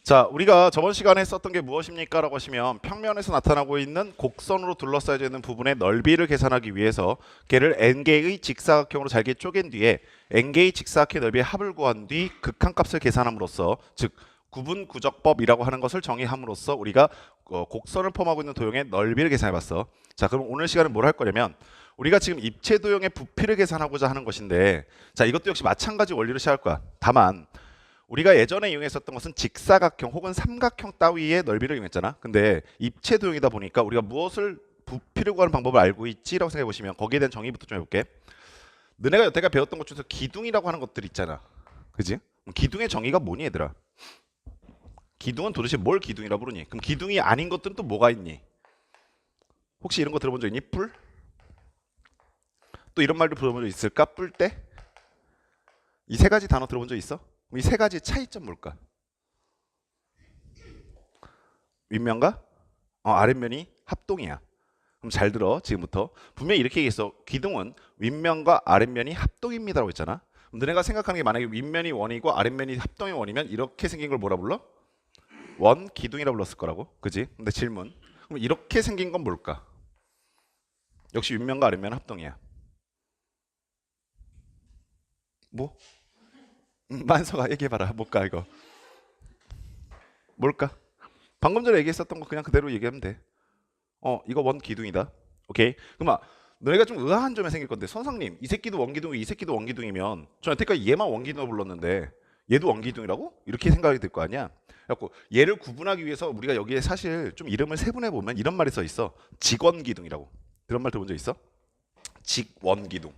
자, 우리가 저번 시간에 썼던 게 무엇입니까? 라고 하시면 평면에서 나타나고 있는 곡선으로 둘러싸여져 있는 부분의 넓이를 계산하기 위해서 걔를 n개의 직사각형으로 잘게 쪼갠 뒤에 n개의 직사각형 넓이의 합을 구한 뒤 극한값을 계산함으로써, 즉 구분구적법이라고 하는 것을 정의함으로써 우리가 곡선을 포함하고 있는 도형의 넓이를 계산해봤어. 자, 그럼 오늘 시간에 뭘 할 거냐면 우리가 지금 입체 도형의 부피를 계산하고자 하는 것인데, 자, 이것도 역시 마찬가지 원리로 시작할 거야. 다만 우리가 예전에 이용했었던 것은 직사각형 혹은 삼각형 따위의 넓이를 이용했잖아. 근데 입체 도형이다 보니까 우리가 무엇을 부피를 구하는 방법을 알고 있지라고 생각해 보시면 거기에 대한 정의부터 좀 해볼게. 너네가 여태까지 배웠던 것 중에서 기둥이라고 하는 것들 있잖아. 그지? 기둥의 정의가 뭐니 얘들아? 기둥은 도대체 뭘 기둥이라고 부르니? 그럼 기둥이 아닌 것들은 또 뭐가 있니? 혹시 이런 거 들어본 적 있니? 뿔? 또 이런 말도 들어본 적 있을까? 뿔대? 이 세 가지 단어 들어본 적 있어? 이 세 가지 차이점 뭘까? 윗면과 아랫면이 합동이야. 그럼 잘 들어. 지금부터 분명히 이렇게 얘기했어. 기둥은 윗면과 아랫면이 합동입니다라고 했잖아. 그럼 너네가 생각하는 게 만약에 윗면이 원이고 아랫면이 합동의 원이면 이렇게 생긴 걸 뭐라 불러? 원 기둥이라고 불렀을 거라고. 그지? 근데 질문, 그럼 이렇게 생긴 건 뭘까? 역시 윗면과 아랫면 합동이야. 뭐? 만서가 얘기해봐라. 뭘까 이거? 뭘까? 방금 전에 얘기했었던 거 그냥 그대로 얘기하면 돼. 이거 원 기둥이다. 오케이. 그럼 너희가 좀 의아한 점이 생길 건데, 선생님, 이 새끼도 원기둥이 이 새끼도 원기둥이면 저 여태까지 얘만 원기둥으로 불렀는데 얘도 원기둥이라고? 이렇게 생각이 들 거 아니야. 그래갖고 얘를 구분하기 위해서 우리가 여기에 사실 좀 이름을 세분해 보면 이런 말이 써 있어. 직원기둥이라고. 이런 말 들어본 적 있어? 직원기둥.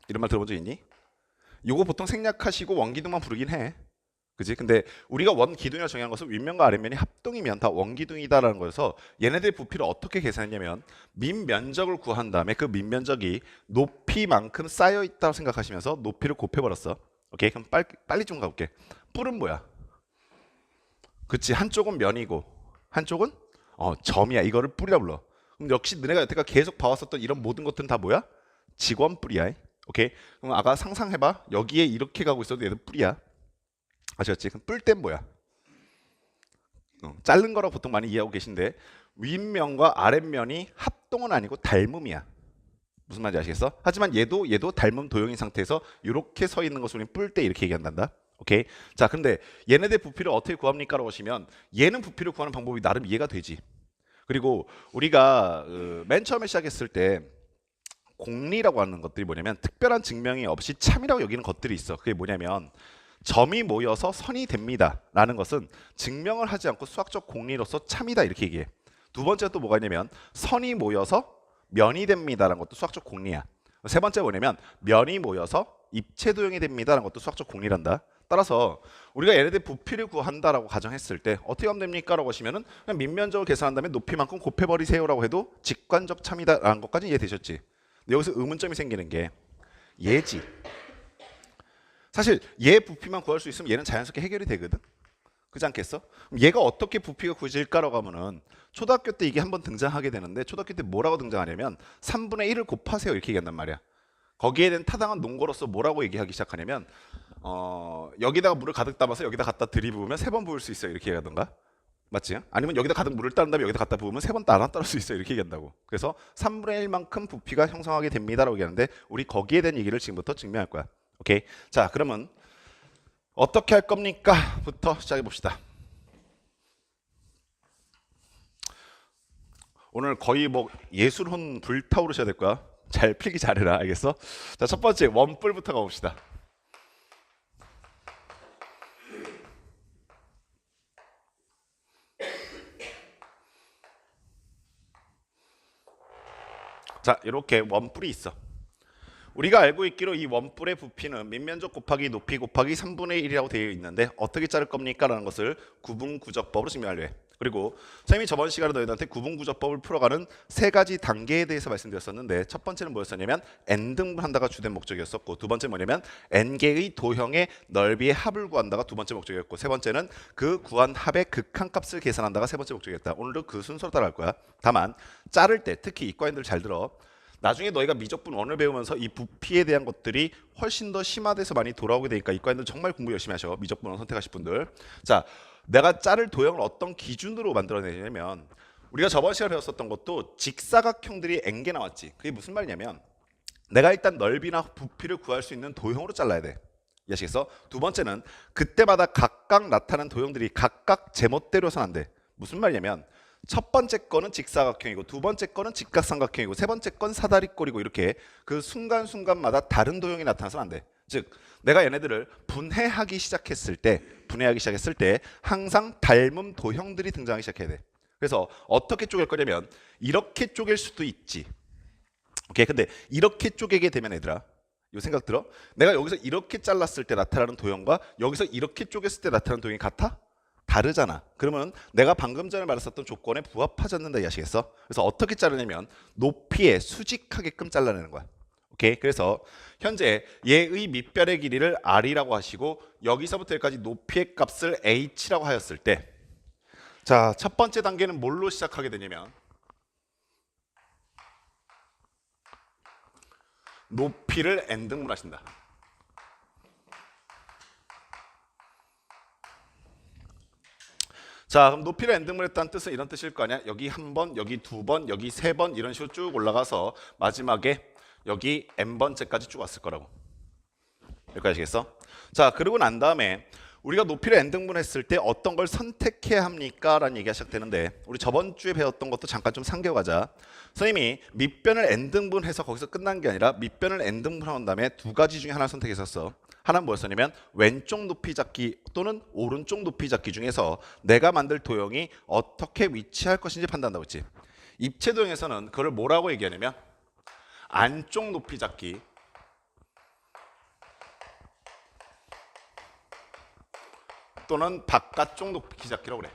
이런 말 들어본 적 있니? 요거 보통 생략하시고 원기둥만 부르긴 해. 그지? 근데 우리가 원기둥이라고 정의한 것은 윗면과 아랫면이 합동이면 다 원기둥이다라는 거여서 얘네들의 부피를 어떻게 계산했냐면 밑면적을 구한 다음에 그 밑면적이 높이만큼 쌓여 있다고 생각하시면서 높이를 곱해버렸어. 오케이? 그럼 빨리 좀 가볼게. 뿔은 뭐야? 그치? 한쪽은 면이고 한쪽은 점이야. 이거를 뿔이라 불러. 그럼 역시 너네가 여태까지 계속 봐왔었던 이런 모든 것들은 다 뭐야? 직원뿔이야. 오케이? 그럼 아까 상상해봐. 여기에 이렇게 가고 있어도 얘도 뿔이야. 아셨지? 그럼 뿔땐 뭐야? 자른 거라고 보통 많이 이해하고 계신데 윗면과 아랫면이 합동은 아니고 닮음이야. 무슨 말인지 아시겠어? 하지만 얘도 닮은 도형인 상태에서 이렇게 서 있는 것을 우리는 뿔대 이렇게 얘기한단다. 오케이? 자, 근데 얘네들 부피를 어떻게 구합니까? 라고 하시면 얘는 부피를 구하는 방법이 나름 이해가 되지. 그리고 우리가 맨 처음에 시작했을 때 공리라고 하는 것들이 뭐냐면 특별한 증명이 없이 참이라고 여기는 것들이 있어. 그게 뭐냐면 점이 모여서 선이 됩니다 라는 것은 증명을 하지 않고 수학적 공리로서 참이다 이렇게 얘기해. 두 번째 또 뭐가 있냐면 선이 모여서 면이 됩니다 라는 것도 수학적 공리야. 세 번째 뭐냐면 면이 모여서 입체 도형이 됩니다 라는 것도 수학적 공리란다. 따라서 우리가 얘네들 부피를 구한다라고 가정했을 때 어떻게 하면 됩니까? 라고 하시면은 그냥 밑면적을 계산한 다음에 높이만큼 곱해버리세요 라고 해도 직관적 참이다 라는 것까지 이해되셨지? 근데 여기서 의문점이 생기는 게 얘지. 사실 얘 부피만 구할 수 있으면 얘는 자연스럽게 해결이 되거든. 그렇지 않겠어? 그럼 얘가 어떻게 부피가 구해질까라고 하면은 초등학교 때 이게 한번 등장하게 되는데 초등학교 때 뭐라고 등장하냐면 3분의 1을 곱하세요 이렇게 얘기한단 말이야. 거기에 대한 타당한 논거로서 뭐라고 얘기하기 시작하냐면 여기다가 물을 가득 담아서 여기다 갖다 들이부으면 3번 부을 수 있어요 이렇게 얘기하던가. 맞지? 아니면 여기다 가득 물을 따른 다음에 여기다 갖다 부으면 3번 따라 따를 수 있어요 이렇게 얘기한다고. 그래서 3분의 1만큼 부피가 형성하게 됩니다라고 얘기하는데 우리 거기에 대한 얘기를 지금부터 증명할 거야. 오케이. 자, 그러면 어떻게 할 겁니까? 부터 시작해 봅시다. 오늘 거의 뭐 예술혼 불타오르셔야 될 거야. 잘 필기 잘해라. 알겠어? 자, 첫 번째 원뿔부터 가봅시다. 자, 이렇게 원뿔이 있어. 우리가 알고 있기로 이 원뿔의 부피는 밑면적 곱하기 높이 곱하기 3분의 1이라고 되어 있는데 어떻게 자를 겁니까? 라는 것을 구분구적법으로 증명하려 해. 그리고 선생님이 저번 시간에 너희들한테 구분구적법을 풀어가는 세 가지 단계에 대해서 말씀드렸었는데 첫 번째는 뭐였었냐면 n등분한다가 주된 목적이었었고 두 번째 뭐냐면 n개의 도형의 넓이의 합을 구한다가 두 번째 목적이었고 세 번째는 그 구한 합의 극한값을 계산한다가 세 번째 목적이었다. 오늘도 그 순서로 따라갈 거야. 다만 자를 때 특히 이과인들 잘 들어. 나중에 너희가 미적분 1을 배우면서 이 부피에 대한 것들이 훨씬 더 심화돼서 많이 돌아오게 되니까 이과인들 정말 공부 열심히 하셔. 미적분 1 선택하실 분들. 자, 내가 자를 도형을 어떤 기준으로 만들어내냐면 우리가 저번 시간에 배웠었던 것도 직사각형들이 N개 나왔지. 그게 무슨 말이냐면 내가 일단 넓이나 부피를 구할 수 있는 도형으로 잘라야 돼. 이해하시겠어? 두 번째는 그때마다 각각 나타나는 도형들이 각각 제멋대로선 안 돼. 무슨 말이냐면 첫 번째 거는 직사각형이고 두 번째 거는 직각삼각형이고 세 번째 건 사다리꼴이고 이렇게 그 순간순간마다 다른 도형이 나타나서는 안 돼. 즉 내가 얘네들을 분해하기 시작했을 때 항상 닮은 도형들이 등장하기 시작해야 돼. 그래서 어떻게 쪼갤 거냐면 이렇게 쪼갤 수도 있지. 오케이. 근데 이렇게 쪼개게 되면 얘들아 이 생각 들어? 내가 여기서 이렇게 잘랐을 때 나타나는 도형과 여기서 이렇게 쪼갰을 때 나타나는 도형이 같아? 다르잖아. 그러면 내가 방금 전에 말했었던 조건에 부합하지 않는다 이해하시겠어? 그래서 어떻게 자르냐면 높이에 수직하게끔 잘라내는 거야. 오케이. 그래서 현재 얘의 밑변의 길이를 r이라고 하시고 여기서부터 여기까지 높이의 값을 h라고 하였을 때 자, 첫 번째 단계는 뭘로 시작하게 되냐면 높이를 n등분하신다. 자, 그럼 높이를 n등분했다는 뜻은 이런 뜻일 거 아니야? 여기 한 번, 여기 두 번, 여기 세 번 이런 식으로 쭉 올라가서 마지막에 여기 n번째까지 쭉 왔을 거라고. 여기까지 아시겠어? 자, 그러고 난 다음에 우리가 높이를 n등분했을 때 어떤 걸 선택해야 합니까? 라는 얘기가 시작되는데 우리 저번 주에 배웠던 것도 잠깐 좀 상기하자. 선생님이 밑변을 n등분해서 거기서 끝난 게 아니라 밑변을 n등분한 다음에 두 가지 중에 하나를 선택했었어. 하나는 뭐였냐면 왼쪽 높이 잡기 또는 오른쪽 높이 잡기 중에서 내가 만들 도형이 어떻게 위치할 것인지 판단한다고 했지. 입체 도형에서는 그걸 뭐라고 얘기하냐면 안쪽 높이 잡기 또는 바깥쪽 높이 잡기라고 그래.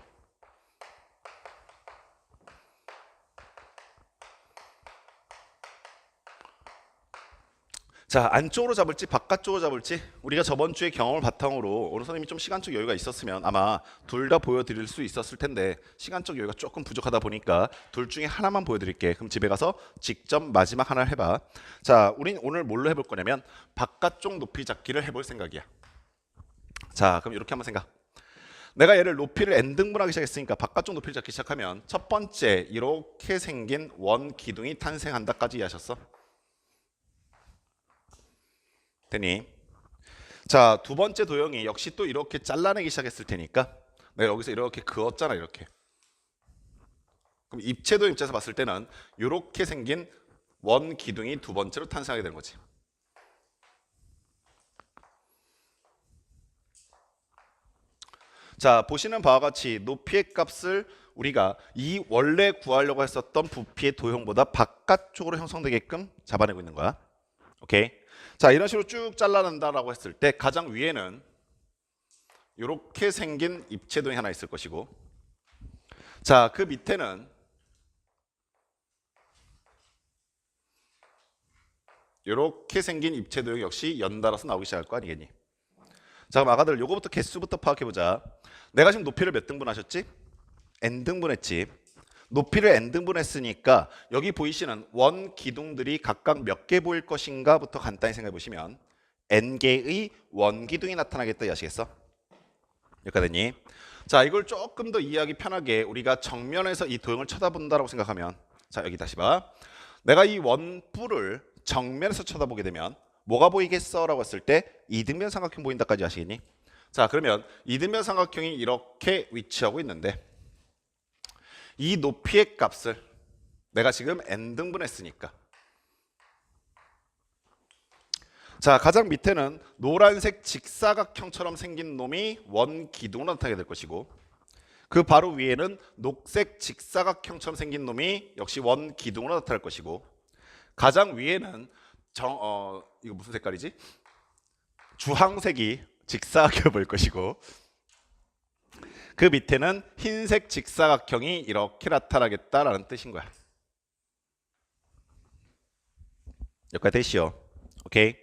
자, 안쪽으로 잡을지 바깥쪽으로 잡을지 우리가 저번 주에 경험을 바탕으로 오늘 선생님이 좀 시간적 여유가 있었으면 아마 둘 다 보여드릴 수 있었을 텐데 시간적 여유가 조금 부족하다 보니까 둘 중에 하나만 보여드릴게. 그럼 집에 가서 직접 마지막 하나를 해봐. 자, 우린 오늘 뭘로 해볼 거냐면 바깥쪽 높이 잡기를 해볼 생각이야. 자, 그럼 이렇게 한번 생각. 내가 얘를 높이를 n등분하기 시작했으니까 바깥쪽 높이를 잡기 시작하면 첫 번째 이렇게 생긴 원 기둥이 탄생한다까지 이해하셨어? 되니? 자, 두 번째 도형이 역시 또 이렇게 잘라내기 시작했을 테니까 내가 여기서 이렇게 그었잖아 이렇게. 그럼 입체 도형 입장에서 봤을 때는 이렇게 생긴 원 기둥이 두 번째로 탄생하게 되는 거지. 자, 보시는 바와 같이 높이의 값을 우리가 이 원래 구하려고 했었던 부피의 도형보다 바깥쪽으로 형성되게끔 잡아내고 있는 거야. 오케이. 자, 이런 식으로 쭉 잘라낸다라고 했을 때 가장 위에는 이렇게 생긴 입체 도형이 하나 있을 것이고 자, 그 밑에는 이렇게 생긴 입체 도형 역시 연달아서 나오기 시작할 거 아니겠니? 자, 그럼 아가들 요거부터 개수부터 파악해보자. 내가 지금 높이를 몇 등분하셨지? n등분했지. 높이를 n등분했으니까 여기 보이시는 원 기둥들이 각각 몇 개 보일 것인가부터 간단히 생각해 보시면 n개의 원 기둥이 나타나겠다 아시겠어? 여기까지 됐니? 자, 이걸 조금 더 이해하기 편하게 우리가 정면에서 이 도형을 쳐다본다라고 생각하면 자, 여기 다시 봐. 내가 이 원뿔을 정면에서 쳐다보게 되면 뭐가 보이겠어? 라고 했을 때 이등변 삼각형 보인다까지 아시겠니? 자, 그러면 이등변 삼각형이 이렇게 위치하고 있는데 이 높이의 값을 내가 지금 n등분했으니까 자, 가장 밑에는 노란색 직사각형처럼 생긴 놈이 원 기둥으로 나타나게 될 것이고 그 바로 위에는 녹색 직사각형처럼 생긴 놈이 역시 원 기둥으로 나타날 것이고 가장 위에는 이거 무슨 색깔이지? 주황색이 직사각형을 볼 것이고 그 밑에는 흰색 직사각형이 이렇게 나타나겠다라는 뜻인 거야. 여기까지 되시오. 오케이.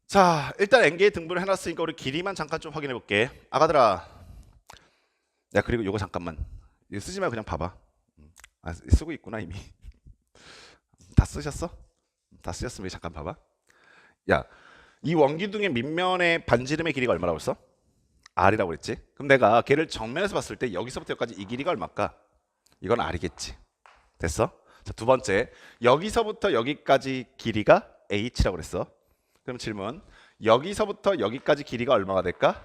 자, 일단 n개의 등분을 해놨으니까 우리 길이만 잠깐 좀 확인해 볼게. 아가들아, 야 그리고 요거 잠깐만 이거 쓰지 말고 그냥 봐봐. 아, 쓰고 있구나 이미. 다 쓰셨어? 다 쓰셨으면 잠깐 봐봐. 야, 이 원기둥의 밑면의 반지름의 길이가 얼마라고 했어? R이라고 그랬지? 그럼 내가 걔를 정면에서 봤을 때 여기서부터 여기까지 이 길이가 얼마일까? 이건 R이겠지. 됐어? 자, 두 번째, 여기서부터 여기까지 길이가 H라고 그랬어. 그럼 질문, 여기서부터 여기까지 길이가 얼마가 될까?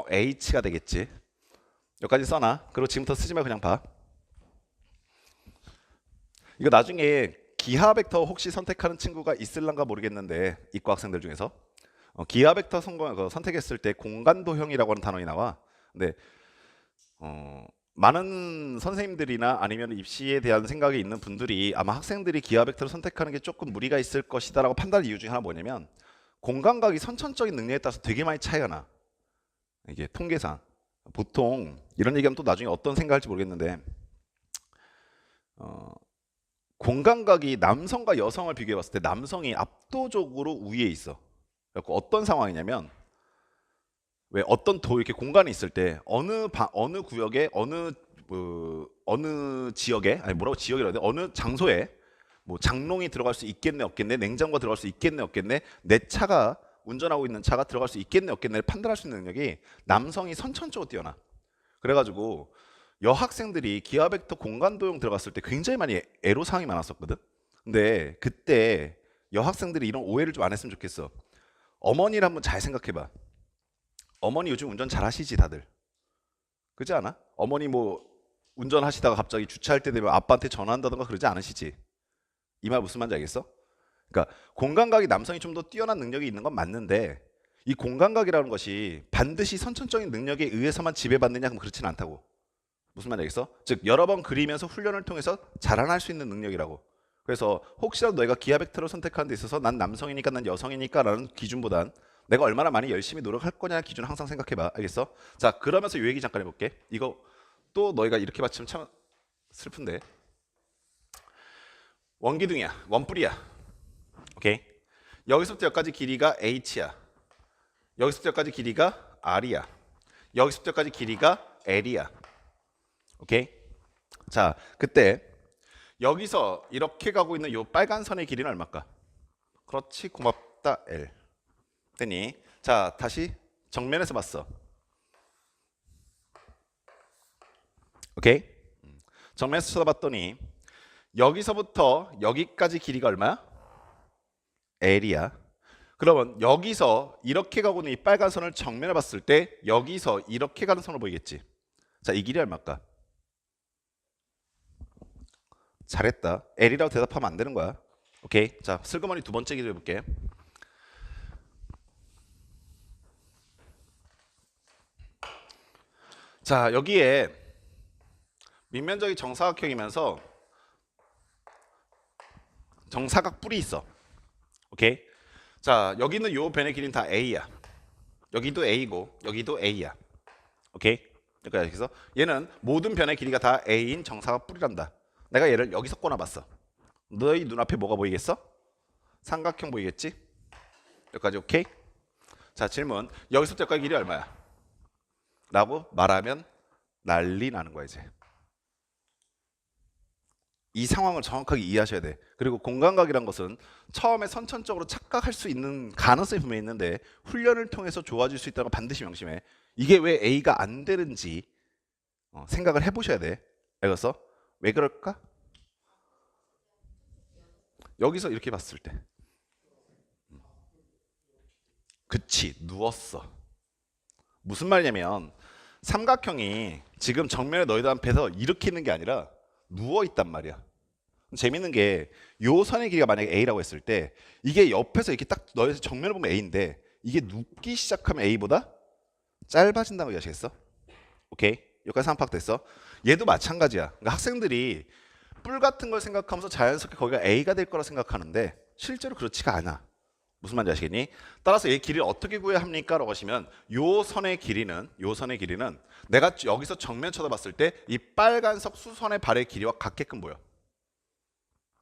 H가 되겠지. 여기까지 써놔. 그리고 지금부터 쓰지 말고 그냥 봐. 이거 나중에 기하 벡터 혹시 선택하는 친구가 있을란가 모르겠는데, 이과 학생들 중에서 기하 벡터 선택했을 때 공간 도형이라고 하는 단원이 나와. 근데 많은 선생님들이나 아니면 입시에 대한 생각이 있는 분들이 아마 학생들이 기하 벡터를 선택하는 게 조금 무리가 있을 것이다라고 판단할 이유 중에 하나 뭐냐면, 공간각이 선천적인 능력에 따라서 되게 많이 차이가 나. 이게 통계상 보통 이런 얘기하면 또 나중에 어떤 생각할지 모르겠는데, 공간각이 남성과 여성을 비교해 봤을 때 남성이 압도적으로 우위에 있어. 그래서 어떤 상황이냐면, 왜 어떤 이렇게 공간이 있을 때 어느 구역에 어느 지역에, 아니 뭐라고 지역이라 해야 돼? 어느 장소에 뭐 장롱이 들어갈 수 있겠네 없겠네, 냉장고가 들어갈 수 있겠네 없겠네, 내 차가 운전하고 있는 차가 들어갈 수 있겠네 없겠네를 판단할 수 있는 능력이 남성이 선천적으로 뛰어나. 그래가지고 여학생들이 기하 벡터 공간 도형 들어갔을 때 굉장히 많이 애로사항이 많았었거든. 근데 그때 여학생들이 이런 오해를 좀 안 했으면 좋겠어. 어머니를 한번 잘 생각해봐. 어머니 요즘 운전 잘 하시지 다들? 그렇지 않아? 어머니 뭐 운전하시다가 갑자기 주차할 때 되면 아빠한테 전화한다던가 그러지 않으시지? 이 말 무슨 말인지 알겠어? 그러니까 공간각이 남성이 좀 더 뛰어난 능력이 있는 건 맞는데, 이 공간각이라는 것이 반드시 선천적인 능력에 의해서만 지배받느냐 그럼 그렇지는 않다고. 무슨 말인지 알겠어? 즉 여러 번 그리면서 훈련을 통해서 자라날 수 있는 능력이라고. 그래서 혹시라도 내가 기하 벡터를 선택하는 데 있어서 난 남성이니까 난 여성이니까 라는 기준보단 내가 얼마나 많이 열심히 노력할 거냐 기준을 항상 생각해봐. 알겠어? 자, 그러면서 요 얘기 잠깐 해볼게. 이거 또 너희가 이렇게 맞추면 참 슬픈데, 원기둥이야, 원뿔이야. 오케이? 여기서부터 여기까지 길이가 H야. 여기서부터 여기까지 길이가 R이야. 여기서부터 여기까지 길이가 L이야. 오케이? 자, 그때 여기서 이렇게 가고 있는 요 빨간 선의 길이는 얼마일까? 그렇지, 고맙다, L. 됐니? 자, 다시 정면에서 봤어. 오케이? 정면에서 쳐다봤더니 여기서부터 여기까지 길이가 얼마야? L이야. 그러면 여기서 이렇게 가고 있는 이 빨간 선을 정면에 봤을 때 여기서 이렇게 가는 선으로 보이겠지? 자, 이 길이 얼마일까? 잘했다. L이라고 대답하면 안 되는 거야. 오케이? 자, 슬그머니 두 번째 길이 해볼게. 자, 여기에 밑면적이 정사각형이면서 정사각 뿔이 있어. 오케이? 자, 여기 있는 요 변의 길이는 다 A야. 여기도 A고 여기도 A야. 오케이? 여기까지 해서 얘는 모든 변의 길이가 다 A인 정사각 뿔이란다. 내가 얘를 여기서 꽂아봤어. 너희 눈앞에 뭐가 보이겠어? 삼각형 보이겠지? 여기까지 오케이? 자, 질문. 여기서부터 여기까지 길이 얼마야? 라고 말하면 난리 나는 거야 이제. 이 상황을 정확하게 이해하셔야 돼. 그리고 공간각이란 것은 처음에 선천적으로 착각할 수 있는 가능성이 분명히 있는데 훈련을 통해서 좋아질 수 있다는 걸 반드시 명심해. 이게 왜 A가 안 되는지 생각을 해보셔야 돼. 알겠어? 왜 그럴까? 여기서 이렇게 봤을 때, 그치, 누웠어. 무슨 말이냐면 삼각형이 지금 정면에 너희들 앞에서 이렇게 있는 게 아니라 누워 있단 말이야. 재밌는 게 요 선의 길이가 만약에 A라고 했을 때 이게 옆에서 이렇게 딱 너희 정면을 보면 A인데 이게 눕기 시작하면 A보다 짧아진다는 거 아시겠어? 오케이? 여기까지 상파악됐어? 얘도 마찬가지야. 그러니까 학생들이 뿔 같은 걸 생각하면서 자연스럽게 거기가 A가 될 거라 생각하는데 실제로 그렇지가 않아. 무슨 말인지 아시겠니? 따라서 얘 길이를 어떻게 구해야 합니까? 라고 하시면 요 선의 길이는 내가 여기서 정면 쳐다봤을 때 이 빨간색 수선의 발의 길이와 같게끔 보여.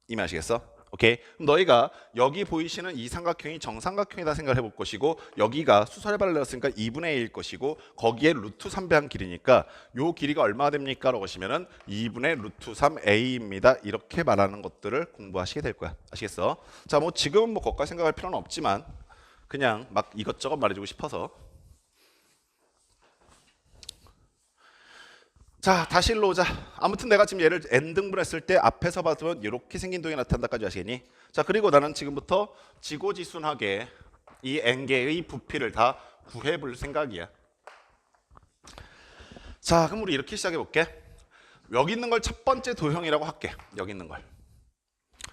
이미 아시겠어? 오케이? 그럼 너희가 여기 보이시는 이 삼각형이 정삼각형이다 생각을 해볼 것이고 여기가 수설발을 넣었으니까 2분의 1일 것이고 거기에 루트 3배한 길이니까 요 길이가 얼마나 됩니까? 라고 하시면은 2분의 루트 3a입니다. 이렇게 말하는 것들을 공부하시게 될 거야. 아시겠어? 자, 뭐 지금은 뭐 거기까지 생각할 필요는 없지만 그냥 막 이것저것 말해주고 싶어서. 자, 다시 일로 오자. 아무튼 내가 지금 얘를 n등분했을 때 앞에서 받으면 이렇게 생긴 도형이 나타난다까지 아시겠니? 자, 그리고 나는 지금부터 지고지순하게 이 n개의 부피를 다 구해볼 생각이야. 자, 그럼 우리 이렇게 시작해 볼게. 여기 있는 걸 첫 번째 도형이라고 할게. 여기 있는 걸.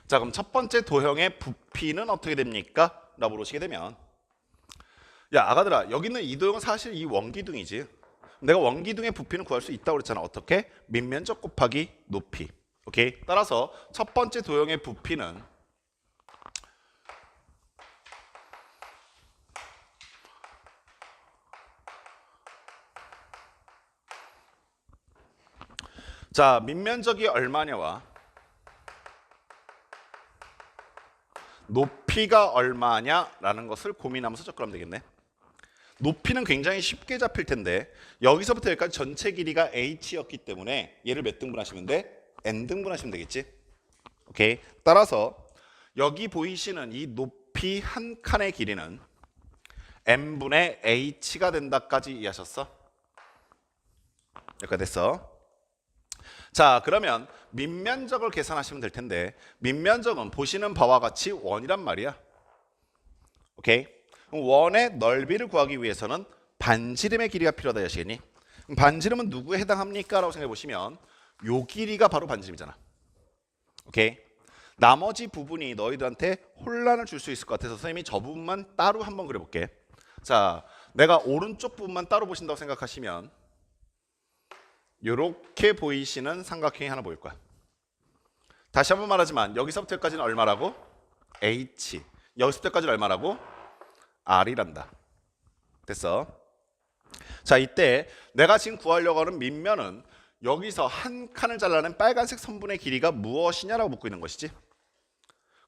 자, 그럼 첫 번째 도형의 부피는 어떻게 됩니까? 라고 물으시게 되면, 야, 아가들아, 여기 있는 이 도형은 사실 이 원기둥이지. 내가 원기둥의 부피는 구할 수 있다고 그랬잖아. 어떻게? 밑면적 곱하기 높이. 오케이? 따라서 첫 번째 도형의 부피는 자, 밑면적이 얼마냐와 높이가 얼마냐라는 것을 고민하면서 접근하면 되겠네. 높이는 굉장히 쉽게 잡힐 텐데 여기서부터 여기까지 전체 길이가 h였기 때문에 얘를 몇 등분 하시면 돼? n등분 하시면 되겠지? 오케이. 따라서 여기 보이시는 이 높이 한 칸의 길이는 n분의 h가 된다까지 이해하셨어? 여기까지 됐어. 자, 그러면 밑면적을 계산하시면 될 텐데 밑면적은 보시는 바와 같이 원이란 말이야. 오케이? 원의 넓이를 구하기 위해서는 반지름의 길이가 필요하다 하시겠니? 반지름은 누구에 해당합니까? 라고 생각해 보시면 요 길이가 바로 반지름이잖아. 오케이? 나머지 부분이 너희들한테 혼란을 줄 수 있을 것 같아서 선생님이 저 부분만 따로 한번 그려볼게. 자, 내가 오른쪽 부분만 따로 보신다고 생각하시면 이렇게 보이시는 삼각형이 하나 보일 거야. 다시 한번 말하지만 여기서부터 여기까지는 얼마라고? h. 여기서부터 여기까지는 얼마라고? r이란다. 됐어? 자, 이때 내가 지금 구하려고 하는 밑면은 여기서 한 칸을 잘라낸 빨간색 선분의 길이가 무엇이냐라고 묻고 있는 것이지.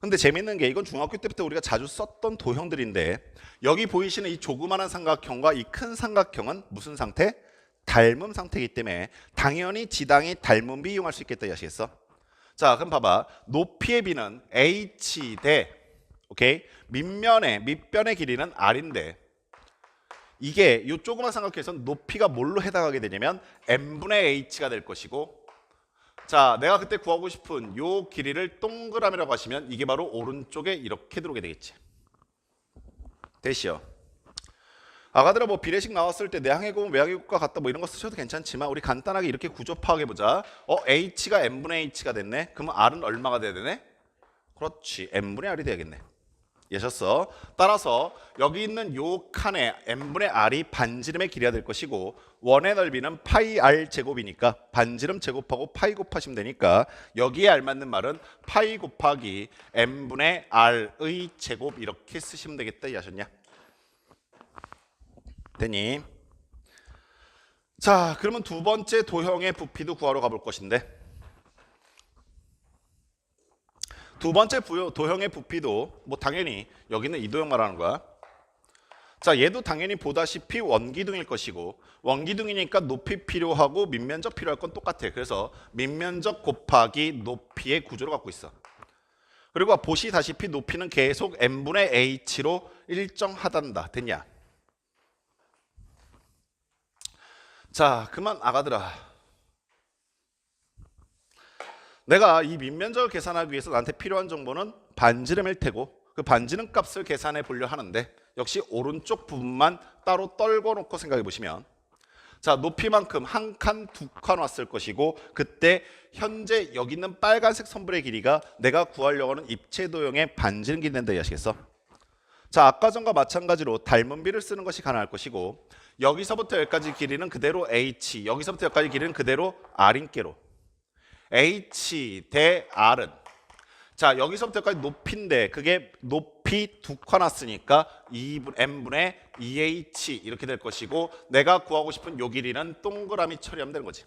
근데 재밌는 게 이건 중학교 때부터 우리가 자주 썼던 도형들인데 여기 보이시는 이 조그마한 삼각형과 이 큰 삼각형은 무슨 상태? 닮음 상태이기 때문에 당연히 지당이 닮음비 이용할 수 있겠다 아시겠어? 자, 그럼 봐봐. 높이의 비는 h 대 오케이? 밑변의 길이는 r인데 이게 이 조그만 삼각형에서는 높이가 뭘로 해당하게 되냐면 n분의 h가 될 것이고 자, 내가 그때 구하고 싶은 요 길이를 동그라미라고 하시면 이게 바로 오른쪽에 이렇게 들어오게 되겠지. 됐시요? 아가들아 뭐 비례식 나왔을 때 내항해고문 외항해고가 같다 뭐 이런 거 쓰셔도 괜찮지만 우리 간단하게 이렇게 구조 파악해보자. h가 n분의 h가 됐네. 그러면 r은 얼마가 돼야 되네? 그렇지, n분의 r이 돼야겠네. 예셨어? 따라서 여기 있는 요 칸에 n분의 r이 반지름의 길이가 될 것이고 원의 넓이는 파이 r 제곱이니까 반지름 제곱하고 파이 곱하시면 되니까 여기에 알맞는 말은 파이 곱하기 n분의 r의 제곱 이렇게 쓰시면 되겠다 이해하셨냐? 되니? 자, 그러면 두 번째 도형의 부피도 구하러 가볼 것인데 두 번째 도형의 부피도 뭐 당연히 여기는 이 도형 말하는 거야. 자, 얘도 당연히 보다시피 원기둥일 것이고 원기둥이니까 높이 필요하고 밑면적 필요할 건 똑같아. 그래서 밑면적 곱하기 높이의 구조를 갖고 있어. 그리고 보시다시피 높이는 계속 n분의 h로 일정하단다. 됐냐? 자, 그만 아가들아. 내가 이 밑면적을 계산하기 위해서 나한테 필요한 정보는 반지름일 테고 그 반지름 값을 계산해 보려 하는데 역시 오른쪽 부분만 따로 떨궈 놓고 생각해 보시면 자, 높이만큼 한 칸, 두 칸 왔을 것이고 그때 현재 여기 있는 빨간색 선분의 길이가 내가 구하려고 하는 입체 도형의 반지름 길이 된다 이해하시겠어? 자, 아까 전과 마찬가지로 닮은 비를 쓰는 것이 가능할 것이고 여기서부터 여기까지 길이는 그대로 h, 여기서부터 여기까지 길이는 그대로 r인께로 h 대 r은 자, 여기서부터 여기까지 높이인데 그게 높이 두 칸 왔으니까 n분의 2h 이렇게 될 것이고 내가 구하고 싶은 요 길이는 동그라미 처리하면 되는 거지.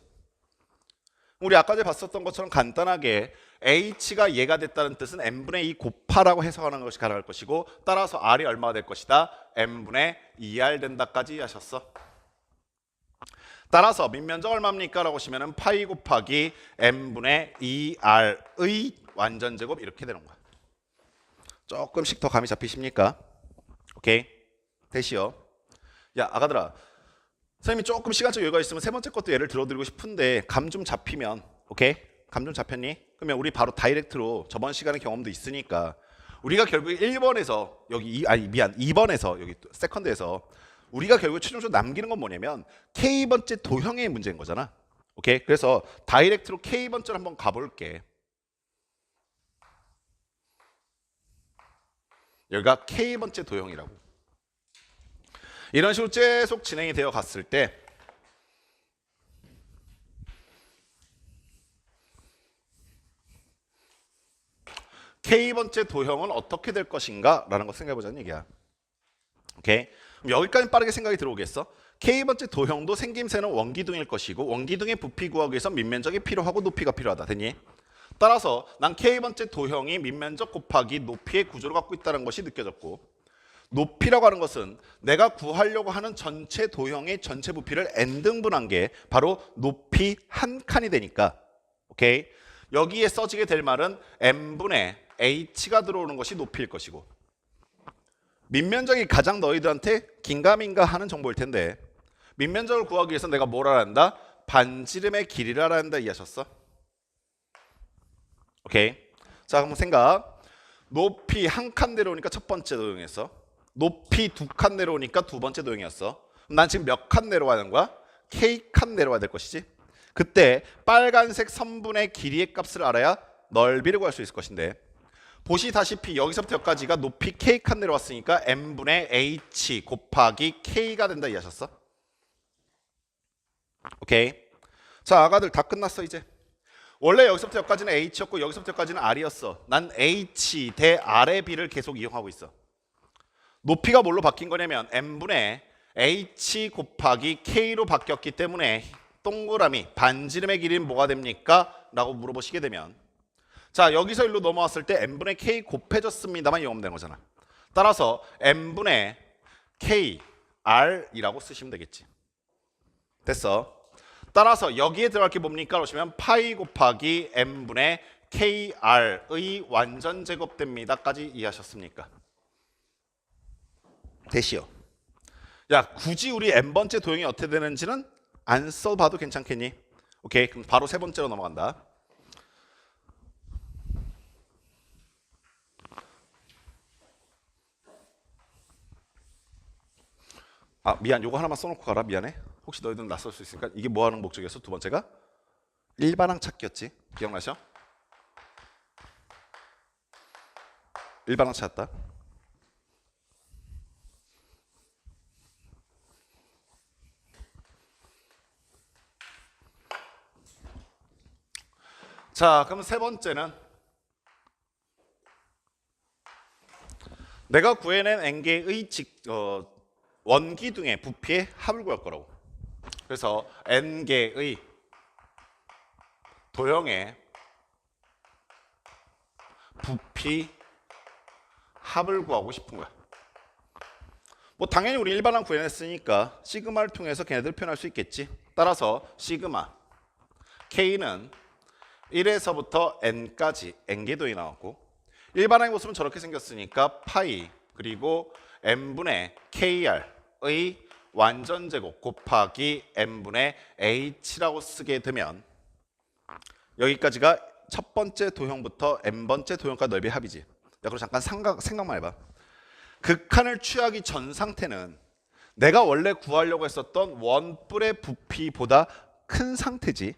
우리 아까 전에 봤었던 것처럼 간단하게 h가 얘가 됐다는 뜻은 n분의 2 곱하라고 해석하는 것이 가능할 것이고 따라서 r이 얼마가 될 것이다? n분의 2r 된다까지 하셨어. 따라서 밑면적 얼마입니까? 라고 하시면은 파이 곱하기 n분의 2r의 완전제곱 이렇게 되는 거야. 조금씩 더 감이 잡히십니까? 오케이? 됐시요. 야 아가들아, 선생님이 조금 시간적 여유가 있으면 세 번째 것도 예를 들어드리고 싶은데 감 좀 잡히면, 오케이? 감 좀 잡혔니? 그러면 우리 바로 다이렉트로 저번 시간의 경험도 있으니까 우리가 결국 1번에서 여기 2번에서 여기 세컨드에서 우리가 결국 최종적으로 남기는 건 뭐냐면 K번째 도형의 문제인 거잖아. 오케이? 그래서 다이렉트로 K번째로 한번 가볼게. 여기가 K번째 도형이라고. 이런 식으로 계속 진행이 되어 갔을 때 K번째 도형은 어떻게 될 것인가? 라는 거 생각해 보자는 얘기야. 오케이? 그럼 여기까지 빠르게 생각이 들어오겠어? K번째 도형도 생김새는 원기둥일 것이고 원기둥의 부피 구하기 위해서 밑면적이 필요하고 높이가 필요하다. 됐니? 따라서 난 K번째 도형이 밑면적 곱하기 높이의 구조를 갖고 있다는 것이 느껴졌고 높이라고 하는 것은 내가 구하려고 하는 전체 도형의 전체 부피를 n등분한 게 바로 높이 한 칸이 되니까 오케이? 여기에 써지게 될 말은 n분의 h가 들어오는 것이 높이일 것이고 밑면적이 가장 너희들한테 긴가민가 하는 정보일 텐데 밑면적을 구하기 위해서 내가 뭘 알아야 한다? 반지름의 길이를 알아야 한다. 이해하셨어? 오케이. 자 그럼 생각. 높이 한 칸 내려오니까 첫 번째 도형이었어. 높이 두 칸 내려오니까 두 번째 도형이었어. 난 지금 몇 칸 내려가는 거야? K칸 내려와야 될 것이지. 그때 빨간색 선분의 길이의 값을 알아야 넓이를 구할 수 있을 것인데 보시다시피 여기서부터 여기까지가 높이 K칸 내려왔으니까 n분의 h 곱하기 K가 된다. 이해하셨어? 오케이. 자 아가들 다 끝났어 이제. 원래 여기서부터 여기까지는 h였고 여기서부터 여기까지는 r이었어. 난 h 대 r의 비를 계속 이용하고 있어. 높이가 뭘로 바뀐 거냐면 n분의 h 곱하기 k로 바뀌었기 때문에 동그라미 반지름의 길이는 뭐가 됩니까? 라고 물어보시게 되면 자 여기서 일로 넘어왔을 때 n분의 k 곱해졌습니다만 이용하면 되는 거잖아. 따라서 n분의 k r이라고 쓰시면 되겠지. 됐어. 따라서 여기에 들어갈 게 뭡니까? 그러시면 파이 곱하기 n분의 kr의 완전 제곱됩니다까지 이해하셨습니까? 됐시요. 야 굳이 우리 n번째 도형이 어떻게 되는지는 안 써봐도 괜찮겠니? 오케이. 그럼 바로 세 번째로 넘어간다. 아 미안, 요거 하나만 써놓고 가라. 미안해. 혹시 너희들은 낯설 수 있으니까. 이게 뭐 하는 목적이었어? 두 번째가 일반항 찾기였지. 기억나셔? 일반항 찾았다. 자 그럼 세 번째는 내가 구해낸 n개의 원기둥의 부피의 합을 구할 거라고. 그래서 n개의 도형의 부피 합을 구하고 싶은 거야. 뭐 당연히 우리 일반항 구해냈으니까 시그마를 통해서 걔네들 표현할 수 있겠지. 따라서 시그마 k는 1에서부터 n까지 n개 도형이 나왔고 일반항의 모습은 저렇게 생겼으니까 파이 그리고 n분의 kr의 완전제곱 곱하기 n분의 h라고 쓰게 되면 여기까지가 첫 번째 도형부터 n번째 도형까지 넓이의 합이지. 야, 그럼 잠깐 생각만 해봐. 극한을 취하기 전 상태는 내가 원래 구하려고 했었던 원뿔의 부피보다 큰 상태지.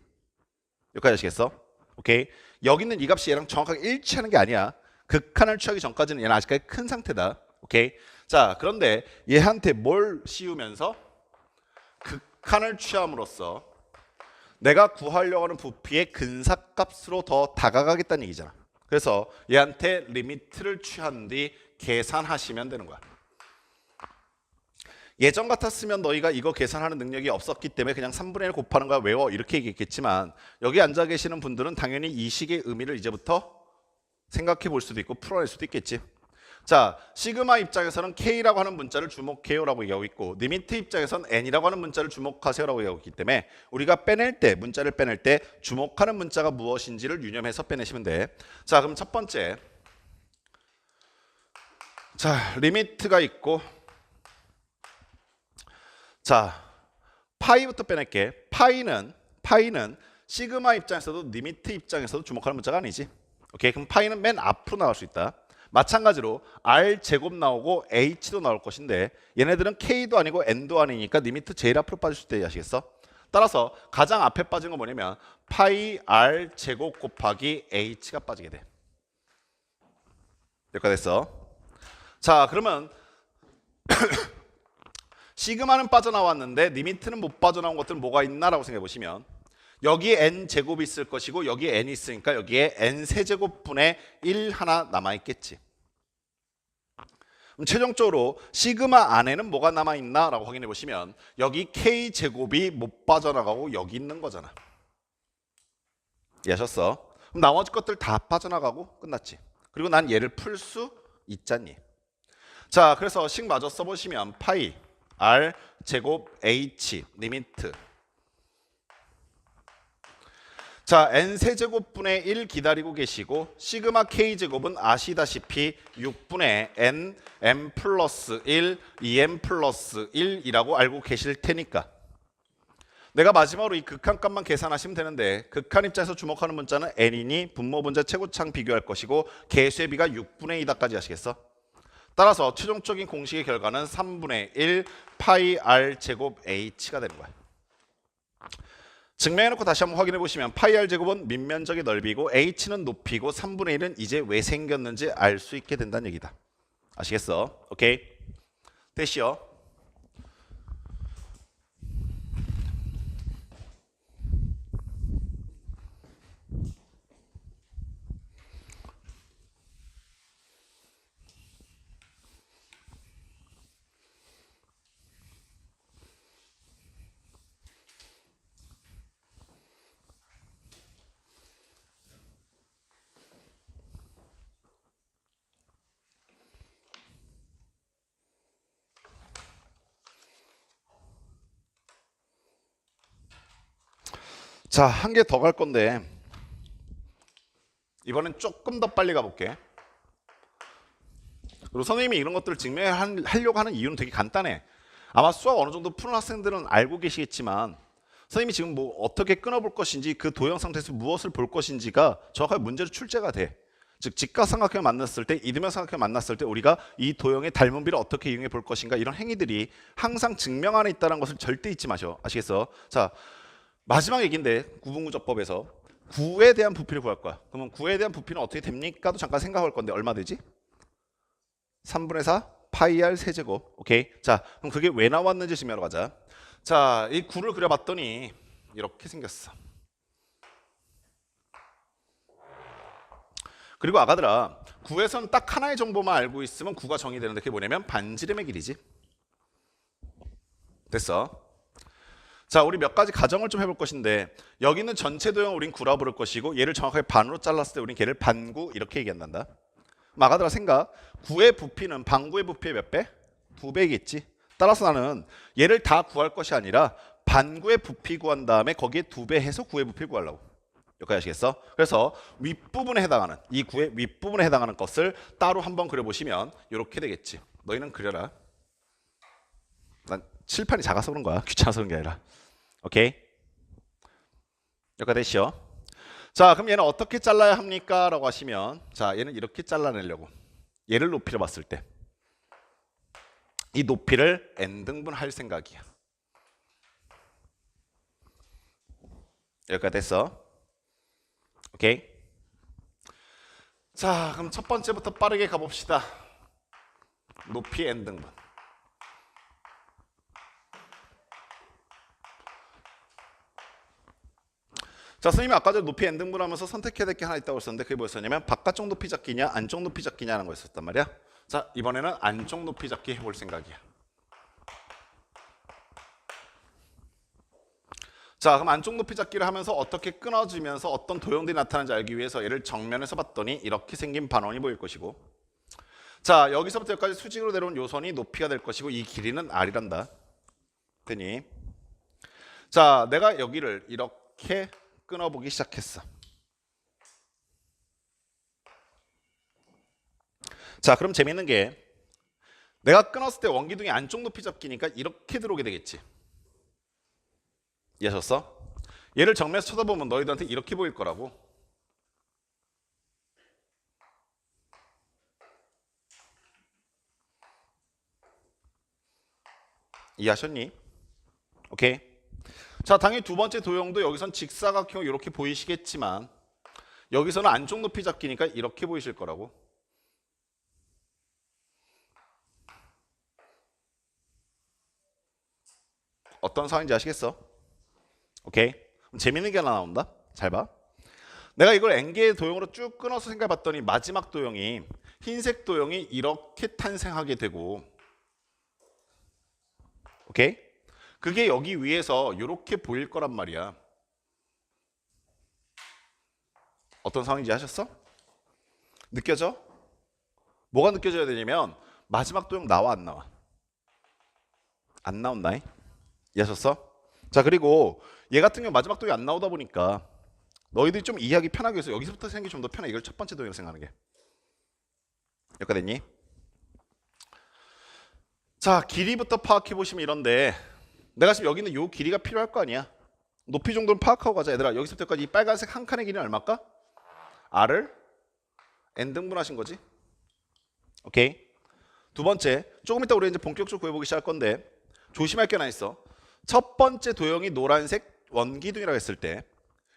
여기까지 아시겠어? 오케이. 여기 있는 이 값이 얘랑 정확하게 일치하는 게 아니야. 극한을 취하기 전까지는 얘는 아직까지 큰 상태다. 오케이. 자, 그런데 얘한테 뭘 씌우면서 극한을 취함으로써 내가 구하려고 하는 부피의 근사값으로 더 다가가겠다는 얘기잖아. 그래서 얘한테 리미트를 취한 뒤 계산하시면 되는 거야. 예전 같았으면 너희가 이거 계산하는 능력이 없었기 때문에 그냥 3분의 1 곱하는 거 외워 이렇게 얘기했겠지만 여기 앉아 계시는 분들은 당연히 이 식의 의미를 이제부터 생각해 볼 수도 있고 풀어낼 수도 있겠지. 자, 시그마 입장에서는 K라고 하는 문자를 주목해요라고 얘기하고 있고 니미트 입장에서는 N이라고 하는 문자를 주목하세요라고 얘기하고 있기 때문에 우리가 빼낼 때, 문자를 빼낼 때 주목하는 문자가 무엇인지를 유념해서 빼내시면 돼. 자, 그럼 첫 번째. 자, 리미트가 있고 자, 파이부터 빼낼게. 파이는 시그마 입장에서도 리미트 입장에서도 주목하는 문자가 아니지. 오케이, 그럼 파이는 맨 앞으로 나올 수 있다. 마찬가지로 R 제곱 나오고 H도 나올 것인데 얘네들은 K도 아니고 N도 아니니까 리미트 제일 앞으로 빠질 수 있다. 아시겠어? 따라서 가장 앞에 빠진 건 뭐냐면 파이 R 제곱 곱하기 H가 빠지게 돼. 여기까지 됐어. 자, 그러면 시그마는 빠져나왔는데 리미트는 못 빠져나온 것들은 뭐가 있나라고 생각해 보시면 여기에 n 제곱이 있을 것이고 여기에 n이 있으니까 여기에 n 세제곱분의 1 하나 남아있겠지. 그럼 최종적으로 시그마 안에는 뭐가 남아있나 라고 확인해 보시면 여기 k 제곱이 못 빠져나가고 여기 있는 거잖아. 이해하셨어? 그럼 나머지 것들 다 빠져나가고 끝났지. 그리고 난 얘를 풀 수 있잖니. 자, 그래서 식 마저 써보시면 파이 R 제곱 H 리미트. 자, n 세제곱분의 1 기다리고 계시고 시그마 k 제곱은 아시다시피 6분의 n m 플러스 1 2m 플러스 1이라고 알고 계실 테니까 내가 마지막으로 이 극한값만 계산하시면 되는데 극한 입장에서 주목하는 문자는 n이니 분모 분자 최고창 비교할 것이고 개수의 비가 6분의 2다까지 하시겠어? 따라서 최종적인 공식의 결과는 3분의 1 파이 r 제곱 h가 되는 거야. 증명해놓고 다시 한번 확인해 보시면 파이 r 제곱은 밑면적의 넓이고 h는 높이고 3분의 1은 이제 왜 생겼는지 알 수 있게 된다는 얘기다. 아시겠어? 오케이? 됐시요? 자, 한 개 더 갈 건데 이번엔 조금 더 빨리 가볼게. 그리고 선생님이 이런 것들을 증명하려고 하는 이유는 되게 간단해. 아마 수학 어느 정도 푸는 학생들은 알고 계시겠지만 선생님이 지금 뭐 어떻게 끊어볼 것인지 그 도형 상태에서 무엇을 볼 것인지가 정확하게 문제로 출제가 돼. 즉 직각삼각형을 만났을 때 이등변 삼각형을 만났을 때 우리가 이 도형의 닮은비를 어떻게 이용해 볼 것인가 이런 행위들이 항상 증명 안에 있다는 것을 절대 잊지 마셔. 아시겠어? 자, 마지막 얘기인데 구분구조법에서 9에 대한 부피를 구할 거야. 그러면 9에 대한 부피는 어떻게 됩니까도 잠깐 생각할 건데 얼마 되지? 3분의 4 파이 r 세제곱. 오케이. 자, 그럼 그게 왜 나왔는지 증명하러 가자. 자, 이 9를 그려봤더니 이렇게 생겼어. 그리고 아가들아 9에서는 딱 하나의 정보만 알고 있으면 9가 정의되는데 그게 뭐냐면 반지름의 길이지. 됐어. 자, 우리 몇 가지 가정을 좀 해볼 것인데 여기 있는 전체 도형을 우린 9라 부를 것이고 얘를 정확하게 반으로 잘랐을 때 우린 걔를 반구 이렇게 얘기한단다. 아가들아 생각 9의 부피는 반구의 부피의 몇 배? 2배겠지. 따라서 나는 얘를 다 구할 것이 아니라 반구의 부피 구한 다음에 거기에 2배 해서 9의 부피를 구하려고. 여기까지 아시겠어? 그래서 윗부분에 해당하는 이 9의 윗부분에 해당하는 것을 따로 한번 그려보시면 이렇게 되겠지. 너희는 그려라. 난 칠판이 작아서 그런 거야. 귀찮아서 그런 게 아니라. 오케이? 여기까지 되시죠? 자, 그럼 얘는 어떻게 잘라야 합니까? 라고 하시면 자, 얘는 이렇게 잘라내려고 얘를 높이로 봤을 때 이 높이를 n등분 할 생각이야. 여기까지 됐어? 오케이? 자, 그럼 첫 번째부터 빠르게 가봅시다. 높이 n등분. 자, 선생님이 아까 전에 높이 n등분 하면서 선택해야 될 게 하나 있다고 했었는데 그게 뭐였었냐면 바깥쪽 높이 잡기냐 안쪽 높이 잡기냐는 거였었단 말이야. 자, 이번에는 안쪽 높이 잡기 해볼 생각이야. 자, 그럼 안쪽 높이 잡기를 하면서 어떻게 끊어지면서 어떤 도형들이 나타나는지 알기 위해서 얘를 정면에서 봤더니 이렇게 생긴 반원이 보일 것이고, 자, 여기서부터 여기까지 수직으로 내려온 요선이 높이가 될 것이고 이 길이는 r이란다. 되니? 자, 내가 여기를 이렇게 끊어보기 시작했어. 자, 그럼 재밌는 게 내가 끊었을 때 원기둥이 안쪽 높이 잡기니까 이렇게 들어오게 되겠지. 이해하셨어? 얘를 정면에서 쳐다보면 너희들한테 이렇게 보일 거라고. 이해하셨니? 오케이. 자, 당연히 두 번째 도형도 여기선 직사각형 이렇게 보이시겠지만 여기서는 안쪽 높이 잡기니까 이렇게 보이실 거라고. 어떤 상황인지 아시겠어? 오케이. 그럼 재밌는 게 하나 나온다. 잘 봐. 내가 이걸 n개의 도형으로 쭉 끊어서 생각해 봤더니 마지막 도형이 흰색 도형이 이렇게 탄생하게 되고, 오케이? 그게 여기 위에서 이렇게 보일 거란 말이야. 어떤 상황인지 아셨어? 느껴져? 뭐가 느껴져야 되냐면 마지막 도형 나와 안 나와? 안 나온다잉? 이해하셨어? 자, 그리고 얘 같은 경우 마지막 도형이 안 나오다 보니까 너희들이 좀 이해하기 편하게 해서 여기서부터 생각이 좀 더 편해. 이걸 첫 번째 도형으로 생각하는 게. 여기까지 됐니? 자, 길이부터 파악해 보시면 이런데 내가 지금 여기 있는 요 길이가 필요할 거 아니야. 높이 정도는 파악하고 가자. 얘들아, 여기서부터까지 이 빨간색 한 칸의 길이는 얼마일까? r을 n등분하신 거지. 오케이. 두 번째, 조금 이따 우리 이제 본격적으로 구해보기 시작할 건데 조심할 게 하나 있어. 첫 번째 도형이 노란색 원기둥이라고 했을 때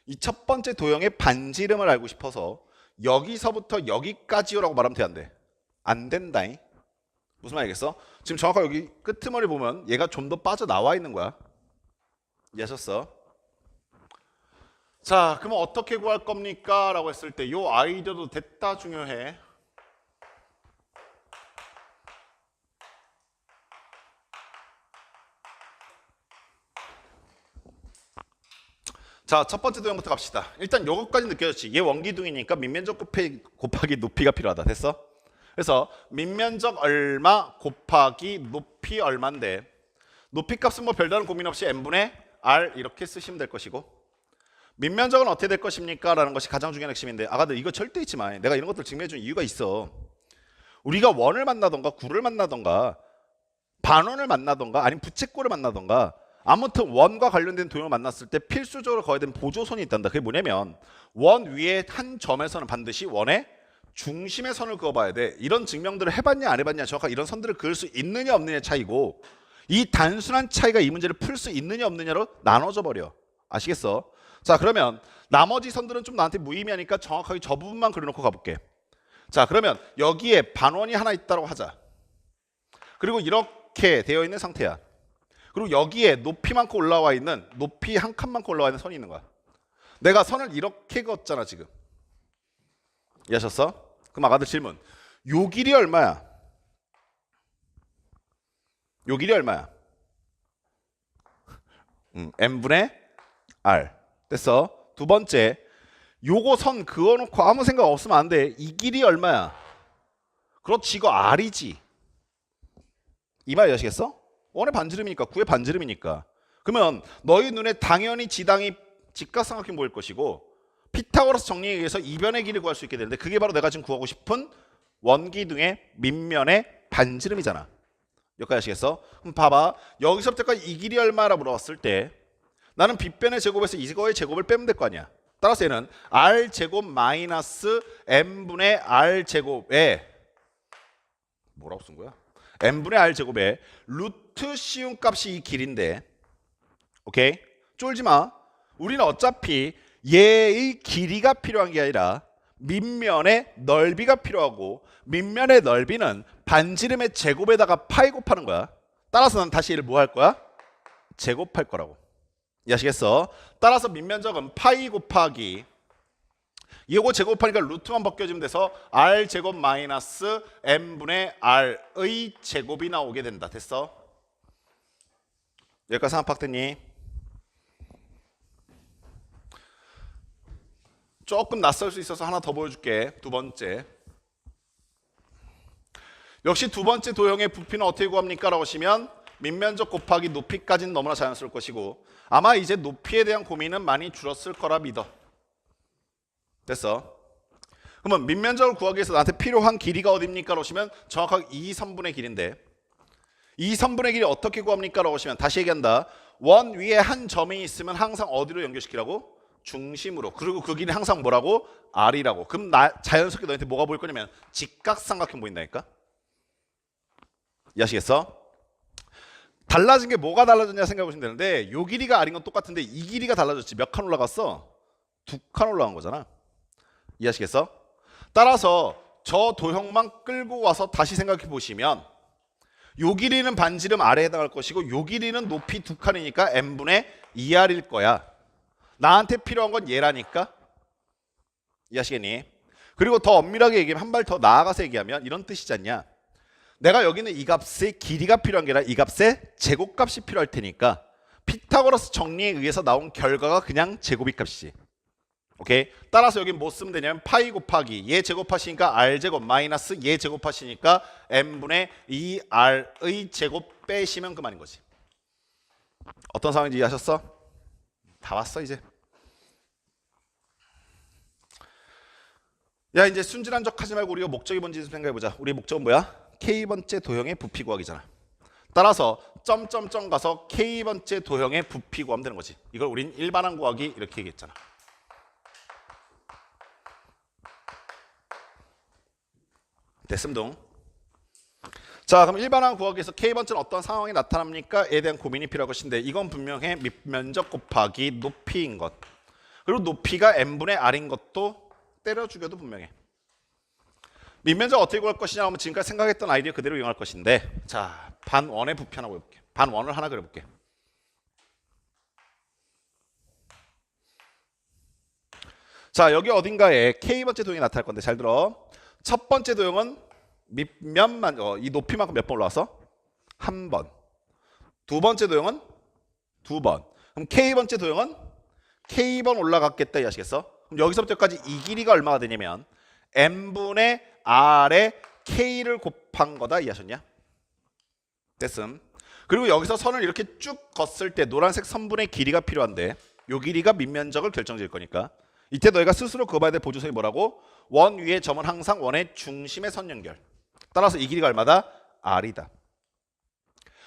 이 첫 번째 도형의 반지름을 알고 싶어서 여기서부터 여기까지요라고 말하면 돼, 안 돼? 안 된다잉. 무슨 말이겠어? 지금 정확하게 여기 끄트머리 보면 얘가 좀 더 빠져나와 있는 거야. 이해하셨어? 자, 그러면 어떻게 구할 겁니까? 라고 했을 때 요 아이디어도 됐다 중요해. 자, 첫 번째 도형부터 갑시다. 일단 요것까지 느껴졌지. 얘 원기둥이니까 밑면적 곱하기 높이가 필요하다. 됐어? 그래서 밑면적 얼마 곱하기 높이 얼마인데 높이 값은 뭐 별다른 고민 없이 n분의 r 이렇게 쓰시면 될 것이고, 밑면적은 어떻게 될 것입니까? 라는 것이 가장 중요한 핵심인데, 아가들 이거 절대 잊지 마. 내가 이런 것들 증명해 준 이유가 있어. 우리가 원을 만나던가 구를 만나던가 반원을 만나던가 아니면 부채꼴을 만나던가 아무튼 원과 관련된 도형을 만났을 때 필수적으로 거어야 되는 보조선이 있단다. 그게 뭐냐면 원 위에 한 점에서는 반드시 원의 중심의 선을 그어봐야 돼. 이런 증명들을 해봤냐 안 해봤냐, 정확하게 이런 선들을 그을 수 있느냐 없느냐의 차이고, 이 단순한 차이가 이 문제를 풀 수 있느냐 없느냐로 나눠져 버려. 아시겠어? 자, 그러면 나머지 선들은 좀 나한테 무의미하니까 정확하게 저 부분만 그려놓고 가볼게. 자, 그러면 여기에 반원이 하나 있다고 하자. 그리고 이렇게 되어 있는 상태야. 그리고 여기에 높이만큼 올라와 있는, 높이 한 칸만큼 올라와 있는 선이 있는 거야. 내가 선을 이렇게 그었잖아 지금. 이해하셨어? 그럼 아가들 질문. 요 길이 얼마야? 요 길이 얼마야? n분의 r. 됐어? 두 번째, 요거 선 그어놓고 아무 생각 없으면 안 돼. 이 길이 얼마야? 그렇지, 이거 r이지. 이 말 이해하시겠어? 원의 반지름이니까, 구의 반지름이니까. 그러면 너희 눈에 당연히 지당이 직각삼각형 보일 것이고 피타고라스 정리에 의해서 이변의 길이를 구할 수 있게 되는데 그게 바로 내가 지금 구하고 싶은 원기둥의 밑면의 반지름이잖아. 여기까지 아시겠어? 그럼 봐봐. 여기서부터까지 이 길이 얼마라고 물어봤을 때 나는 빗변의 제곱에서 이거의 제곱을 빼면 될 거 아니야. 따라서 얘는 r제곱 마이너스 n분의 r제곱에 뭐라고 쓴 거야? n분의 r제곱에 루트 씌운 값이 이 길인데, 오케이? 쫄지 마. 우리는 어차피 얘의 길이가 필요한 게 아니라 밑면의 넓이가 필요하고, 밑면의 넓이는 반지름의 제곱에다가 파이 곱하는 거야. 따라서 난 다시 얘를 뭐 할 거야? 제곱할 거라고. 이해하시겠어? 따라서 밑면적은 파이 곱하기 이거 제곱하니까 루트만 벗겨지면 돼서 r제곱 마이너스 n분의 r의 제곱이 나오게 된다. 됐어? 여기까지 상황 파악됐니? 조금 낯설 수 있어서 하나 더 보여줄게. 두 번째. 역시 두 번째 도형의 부피는 어떻게 구합니까? 라고 하시면 밑면적 곱하기 높이까지는 너무나 자연스러울 것이고 아마 이제 높이에 대한 고민은 많이 줄었을 거라 믿어. 됐어. 그러면 밑면적을 구하기 위해서 나한테 필요한 길이가 어딥니까? 라고 하시면 정확하게 이 선분의 길인데 이 선분의 길이 어떻게 구합니까? 라고 하시면 다시 얘기한다. 원 위에 한 점이 있으면 항상 어디로 연결시키라고? 중심으로. 그리고 그 길이 항상 뭐라고? R이라고. 그럼 자연스럽게 너한테 뭐가 보일 거냐면 직각삼각형 보인다니까? 이해하시겠어? 달라진 게 뭐가 달라졌냐 생각해 보시면 되는데 요 길이가 R인 건 똑같은데 이 길이가 달라졌지. 몇 칸 올라갔어? 2칸 올라간 거잖아. 이해하시겠어? 따라서 저 도형만 끌고 와서 다시 생각해 보시면 요 길이는 반지름 R에 해당할 것이고 요 길이는 높이 2칸이니까 n분의 2R일 거야. 나한테 필요한 건 얘라니까. 이해하시겠니? 그리고 더 엄밀하게 얘기하면 한 발 더 나아가서 얘기하면 이런 뜻이지 않냐? 내가 여기는 이 값의 길이가 필요한 게 아니라 이 값의 제곱값이 필요할 테니까 피타고라스 정리에 의해서 나온 결과가 그냥 제곱이 값이지. 오케이? 따라서 여기 뭐 쓰면 되냐면 파이 곱하기 얘 제곱하시니까 r제곱 마이너스 얘 제곱하시니까 n분의 2r의 제곱 빼시면 그만인 거지. 어떤 상황인지 이해하셨어? 다 왔어 이제. 야 이제 순진한 척 하지 말고 우리가 목적이 뭔지 생각해보자. 우리 목적은 뭐야? K번째 도형의 부피 구하기잖아. 따라서 점점점 가서 K번째 도형의 부피 구하면 되는 거지. 이걸 우린 일반항 구하기 이렇게 얘기했잖아. 됐음동. 자 그럼 일반항 구하기 위해서 K번째는 어떤 상황이 나타납니까?에 대한 고민이 필요할 것인데 이건 분명히 밑면적 곱하기 높이인 것. 그리고 높이가 n분의 r인 것도 때려 죽여도 분명해. 밑면적 어떻게 구할 것이냐 하면 지금까지 생각했던 아이디어 그대로 이용할 것인데 자 반원의 부피 하나 그려볼게. 반원을 하나 그려볼게. 자 여기 어딘가에 K번째 도형이 나타날 건데 잘 들어. 첫 번째 도형은 밑면만 이 높이만큼 몇 번 올라와서? 한 번. 두 번째 도형은 두 번. 그럼 K번째 도형은 K번 올라갔겠다 이해하시겠어? 그럼 여기서부터까지 이 길이가 얼마가 되냐면 n분의 r에 k를 곱한 거다 이해하셨냐? 됐음. 그리고 여기서 선을 이렇게 쭉 걷을 때 노란색 선분의 길이가 필요한데 요 길이가 밑면적을 결정질 거니까 이때 너희가 스스로 그어봐야 될 보조선이 뭐라고? 원 위의 점은 항상 원의 중심의 선 연결. 따라서 이 길이가 얼마다? r이다.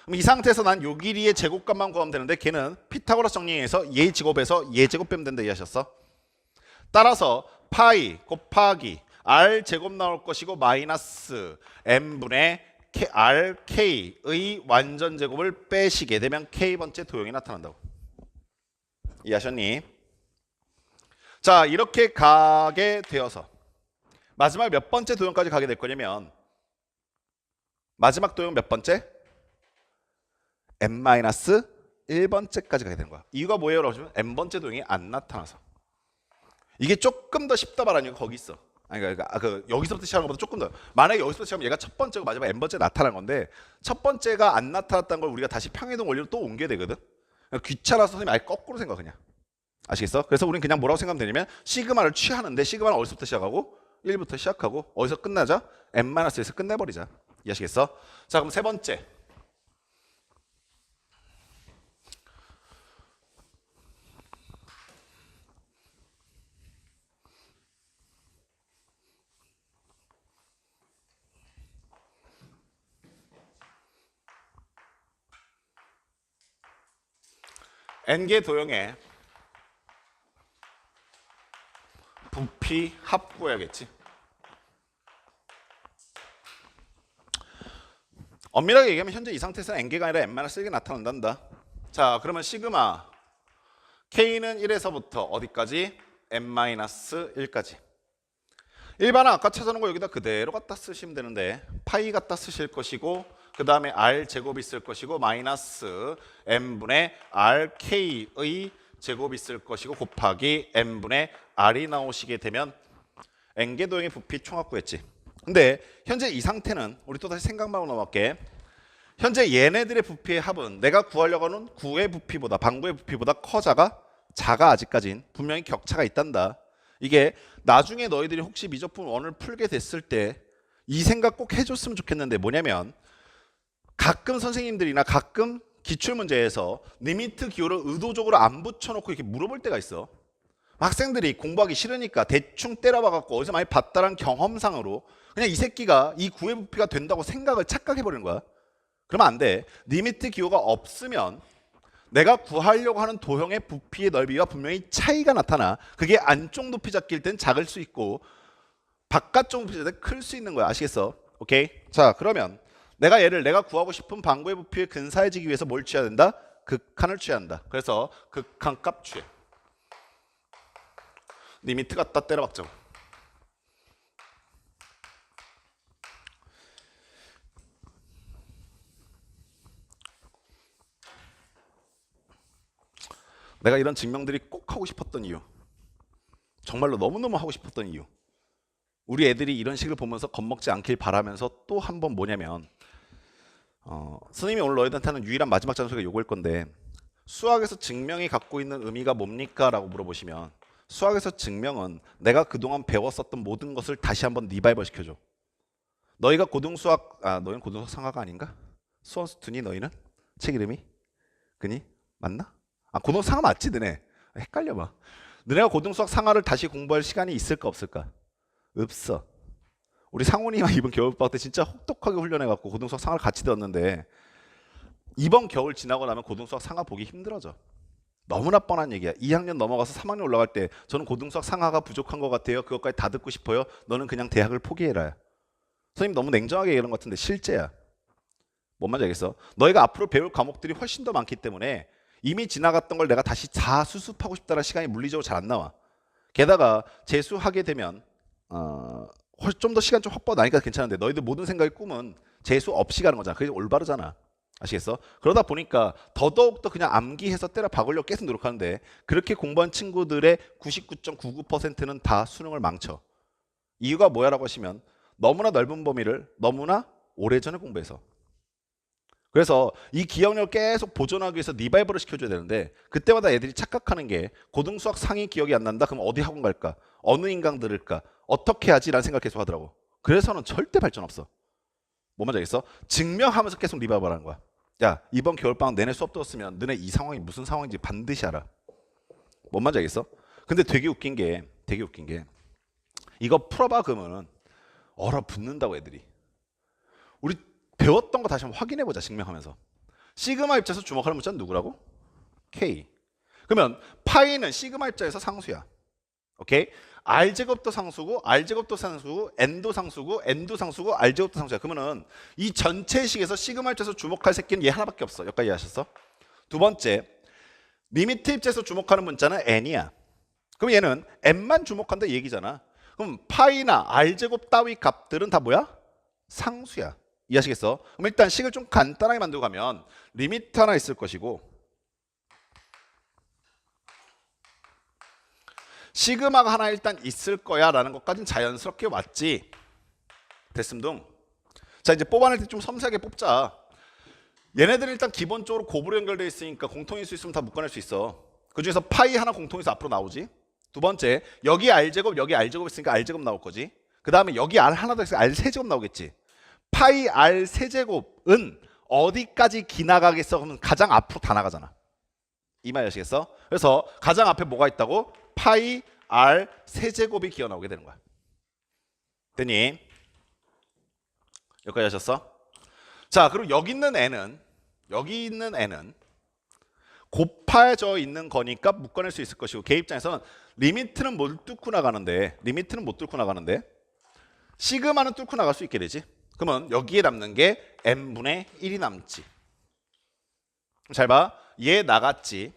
그럼 이 상태에서 난 요 길이의 제곱값만 구하면 되는데 걔는 피타고라스 정리에서 얘 제곱에서 얘 제곱 빼면 된다 이해하셨어? 따라서 파이 곱하기 r 제곱 나올 것이고 마이너스 n분의 rk의 완전 제곱을 빼시게 되면 k번째 도형이 나타난다고. 이해하셨니? 자 이렇게 가게 되어서 마지막 몇 번째 도형까지 가게 될 거냐면 마지막 도형 몇 번째? n-1번째까지 가게 되는 거야. 이유가 뭐예요? 라고 하시면 n번째 도형이 안 나타나서. 이게 조금 더 쉽다 말하니까 거기 있어. 아니 그러니까 여기서부터 시작하는 것보다 조금 더. 만약에 여기서부터 시작하면 얘가 첫 번째고 마지막 n번째 나타난 건데 첫 번째가 안 나타났다는 걸 우리가 다시 평행이동 원리로 또 옮겨야 되거든. 귀찮아서 선생님이 아예 거꾸로 생각 그냥. 아시겠어? 그래서 우리는 그냥 뭐라고 생각하면 되냐면 시그마를 취하는데 시그마는 어디서부터 시작하고 1부터 시작하고 어디서 끝나자? n-1에서 끝내버리자. 이해하시겠어? 자 그럼 세 번째. n개 도형의 부피 합 구해야겠지. 엄밀하게 얘기하면 현재 이 상태에서는 n개가 아니라 n-1개 나타난단다. 자 그러면 시그마 k는 1에서부터 어디까지? n-1까지. 일반은 아까 찾아놓은 거 여기다 그대로 갖다 쓰시면 되는데 파이 갖다 쓰실 것이고 그 다음에 r 제곱이 있을 것이고 마이너스 n분의 rk의 제곱이 있을 것이고 곱하기 n분의 r이 나오시게 되면 n개 도형의 부피 총합 구했지. 근데 현재 이 상태는 우리 또 다시 생각만 넘어갈게. 현재 얘네들의 부피의 합은 내가 구하려고 하는 구의 부피보다 방구의 부피보다 작아 아직까진 분명히 격차가 있단다. 이게 나중에 너희들이 혹시 미적분 1을 풀게 됐을 때 이 생각 꼭 해줬으면 좋겠는데 뭐냐면 가끔 선생님들이나 가끔 기출문제에서 리미트 기호를 의도적으로 안 붙여놓고 이렇게 물어볼 때가 있어. 학생들이 공부하기 싫으니까 대충 때려봐갖고 어디서 많이 봤다는 경험상으로 그냥 이 새끼가 이 구의 부피가 된다고 생각을 착각해버리는 거야. 그러면 안 돼. 리미트 기호가 없으면 내가 구하려고 하는 도형의 부피의 넓이와 분명히 차이가 나타나. 그게 안쪽 높이 잡기일 땐 작을 수 있고 바깥쪽 높이 잡기일 땐 클 수 있는 거야. 아시겠어? 오케이? 자, 그러면 내가 구하고 싶은 방구의 부피에 근사해지기 위해서 뭘 취해야 된다? 극한을 취해야 한다. 그래서 극한값 취해. 리미트 갖다 때려박자고. 내가 이런 증명들이 꼭 하고 싶었던 이유, 정말로 너무너무 하고 싶었던 이유, 우리 애들이 이런 식을 보면서 겁먹지 않길 바라면서 또 한 번 뭐냐면 선생님이 오늘 너희들한테 하는 유일한 마지막 장소가 요거일 건데 수학에서 증명이 갖고 있는 의미가 뭡니까? 라고 물어보시면 수학에서 증명은 내가 그동안 배웠었던 모든 것을 다시 한번 리바이벌 시켜줘. 너희가 고등수학, 너희는 고등수학 상하가 아닌가? 수원수투니 너희는? 책 이름이? 그니? 맞나? 고등수학 상하 맞지 너네? 헷갈려봐. 너네가 고등수학 상하를 다시 공부할 시간이 있을까 없을까? 없어. 우리 상훈이만 이번 겨울방학 때 진짜 혹독하게 훈련해갖고 고등수학 상하를 같이 들었는데 이번 겨울 지나고 나면 고등수학 상하 보기 힘들어져. 너무나 뻔한 얘기야. 2학년 넘어가서 3학년 올라갈 때 저는 고등수학 상하가 부족한 것 같아요. 그것까지 다 듣고 싶어요. 너는 그냥 대학을 포기해라. 선생님 너무 냉정하게 얘기하는 것 같은데 실제야. 뭔 말인지 알겠어? 너희가 앞으로 배울 과목들이 훨씬 더 많기 때문에 이미 지나갔던 걸 내가 다시 다 수습하고 싶다는 시간이 물리적으로 잘 안 나와. 게다가 재수하게 되면 좀 더 시간 좀 확보가 나니까 괜찮은데 너희들 모든 생각의 꿈은 재수 없이 가는 거잖아. 그게 올바르잖아. 아시겠어? 그러다 보니까 더더욱 더 그냥 암기해서 때려 박으려고 계속 노력하는데 그렇게 공부한 친구들의 99.99%는 다 수능을 망쳐. 이유가 뭐야라고 하시면 너무나 넓은 범위를 너무나 오래전에 공부해서. 그래서 이 기억력을 계속 보존하기 위해서 리바이벌을 시켜줘야 되는데 그때마다 애들이 착각하는 게 고등수학 상위 기억이 안 난다? 그럼 어디 학원 갈까? 어느 인강 들을까? 어떻게 하지? 라는 생각 계속 하더라고. 그래서는 절대 발전 없어. 뭔 말인지 알겠어? 증명하면서 계속 리바이벌 하는 거야. 야, 이번 겨울방학 내내 수업 들었으면 너네 이 상황이 무슨 상황인지 반드시 알아. 뭔 말인지 알겠어? 근데 되게 웃긴 게 이거 풀어봐 그러면은 얼어붙는다고 애들이. 우리 배웠던 거 다시 한번 확인해보자. 증명하면서. 시그마 입자에서 주목하는 문자는 누구라고? K. 그러면 파이는 시그마 입자에서 상수야. 오케이? R제곱도 상수고 R제곱도 상수고 N도 상수고 N도 상수고 R제곱도 상수야. 그러면은 이 전체 식에서 시그마 입자에서 주목할 새끼는 얘 하나밖에 없어. 여기까지 이해하셨어? 두 번째, 리미트 입자에서 주목하는 문자는 N이야. 그럼 얘는 N만 주목한다 얘기잖아. 그럼 파이나 R제곱 따위 값들은 다 뭐야? 상수야. 이해하시겠어? 그럼 일단 식을 좀 간단하게 만들고 가면 리미트 하나 있을 것이고 시그마가 하나 일단 있을 거야 라는 것까지는 자연스럽게 왔지. 됐음둥. 자, 이제 뽑아낼 때 좀 섬세하게 뽑자. 얘네들은 일단 기본적으로 곱으로 연결되어 있으니까 공통인수 있으면 다 묶어낼 수 있어. 그 중에서 파이 하나 공통인수 앞으로 나오지. 두 번째, 여기 R제곱 여기 R제곱 있으니까 R제곱 나올 거지. 그 다음에 여기 R 하나 더 있으니까 R 세제곱 나오겠지. 파이 R 세제곱은 어디까지 기나가겠어? 그러면 가장 앞으로 다 나가잖아. 이 말 아시겠어? 그래서 가장 앞에 뭐가 있다고? 파이 R 세제곱이 기어 나오게 되는 거야. 됐니? 여기까지 하셨어? 자, 그리고 여기 있는 N은 곱해져 있는 거니까 묶어낼 수 있을 것이고 걔 입장에서는 리미트는 못 뚫고 나가는데 시그마는 뚫고 나갈 수 있게 되지. 그러면 여기에 남는 게 n분의 1이 남지. 잘 봐. 얘 나갔지.